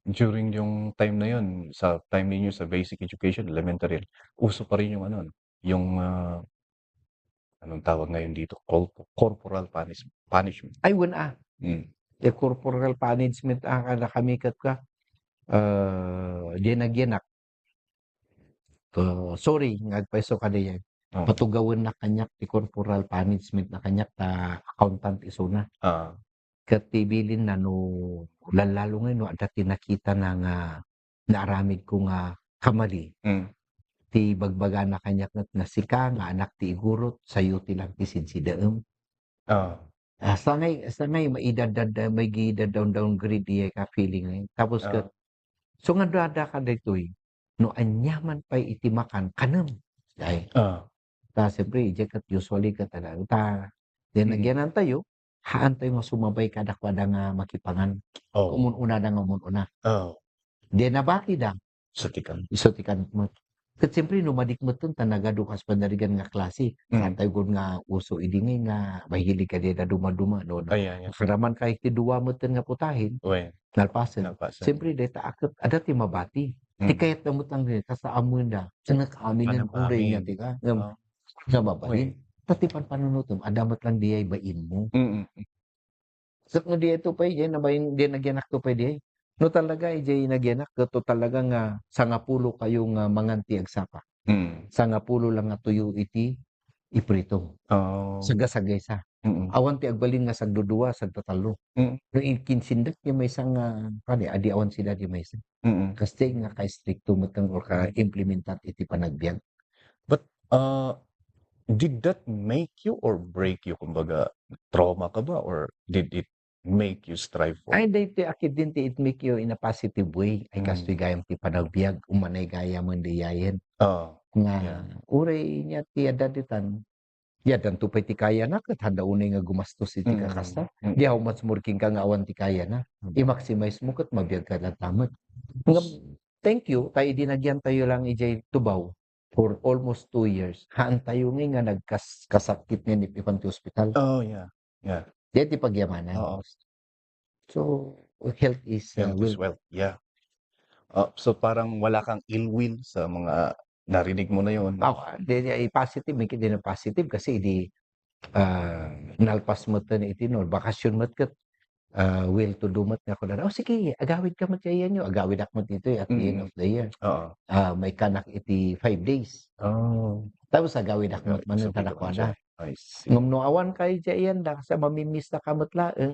during yung time na yun, sa time ninyo sa basic education, elementary, uso pa rin yung ano, yung, anong tawag ngayon dito, corporal punishment. Ay wala, Hmm. corporal punishment ang kada kami ket ka, dinagyanak. Sorry ngagpaiso kadayan. Oo. Patugawan na kanyak ti corporal punishment na kanyak ta accountant isuna. Oo. Ket ti bilin na no lalo ngayon no adda ti nakita na nga naaramid ko nga kamali. Hmm. Ti bagbaga na kanyak nga sika nga anak ti igurot sayo ti lang ti sidsidaem. Oo. Sangay maidadad may downgrade di ka feeling ngayon. Tapos ket Oo. so nga dada ka daytoy no anyaman pay iti makan kanem. Ay Oo. ta siyempre ijay ket usually ket ta Mm. dinagyanan tayo, haan tayo nga sumabay kadakwada nga makipangan. Oo. Umun-una da nga umun-una. Oo. Di nabati da. Satikan. Iso ti kanmat. Ket siyempre no madikmeton ta nagadukas pandarigan nga klase. Mm. Satay gud nga uso idi nga mahilig ka di da duma-duma no. Ayan. Saraman kay ti duwa metten nga putahin, Uwen, nalpasen. napasan. Siyempre dayta aket adda ti mabati. Ti Mm. kayat damot lang di ta sa amuy da. Sa nakaaminen uray nga Panapamin. ti ka Oo. nga mabalin. Uy. Ta ti panpanunutom adamat lang di ay bain mo. Mm. Ket no di ito pay ijay nabain di nagyanak to pay di ay. No talaga ijay nagyanak ket talaga nga sangapulo kayo nga mangan ti agsapa. Mm. Sangapulo lang nga tuyo iti iprito. Oh. Sagasagaysa. Mm. Awan ti agbalin nga sagdudua, sagtatlo. Mm. No inkinsindak ti maysa nga kani adi awan sila di maysa. Mm. Kasti nga ka-istrikto met kang or ka-implementar iti panagbiag. But, did that make you or break you? Kumbaga, trauma ka ba or did it make you strive for? Ay daytoy akid din ti it make you in a positive way. Ay kastoy Mm. gayam ti panagbiag umanay gaya man diyayen. Oo. Nga Yeah. uray niya ti adaditan. Yadan to pay ti kaya na ket handa unay nga gumastos iti kakasta. Mm. Di how much more king ka nga awan ti kaya na. I-maximize mo ket mabiag ka lang tamet. Nga thank you tay dinagyan tayo lang ijay tubaw for almost 2 years. Haan tayo nga kasakit nga ni ipan ti ospital. Oh, yeah. Yeah. Di ti pagyamanan. Oo. So, health is Health is wealth. wealth. Yeah. So parang wala kang ill will sa mga narinig mo na yun? Di positive may kidi na positive kasi di nalpas met ten iti no bakasyon met ket will to do met nga kunana, "Oh sige agawid ka met yayan nyo." Agawid ak met ditoy at the end Mm. of the year. Oo. May kanak iti 5 days. Oh. Tapos agawid ak met Agawid manen sa bigaman kadakwada. siya. I see. Ngem no awan kay jayan da sa mamimiss na ka met laeng.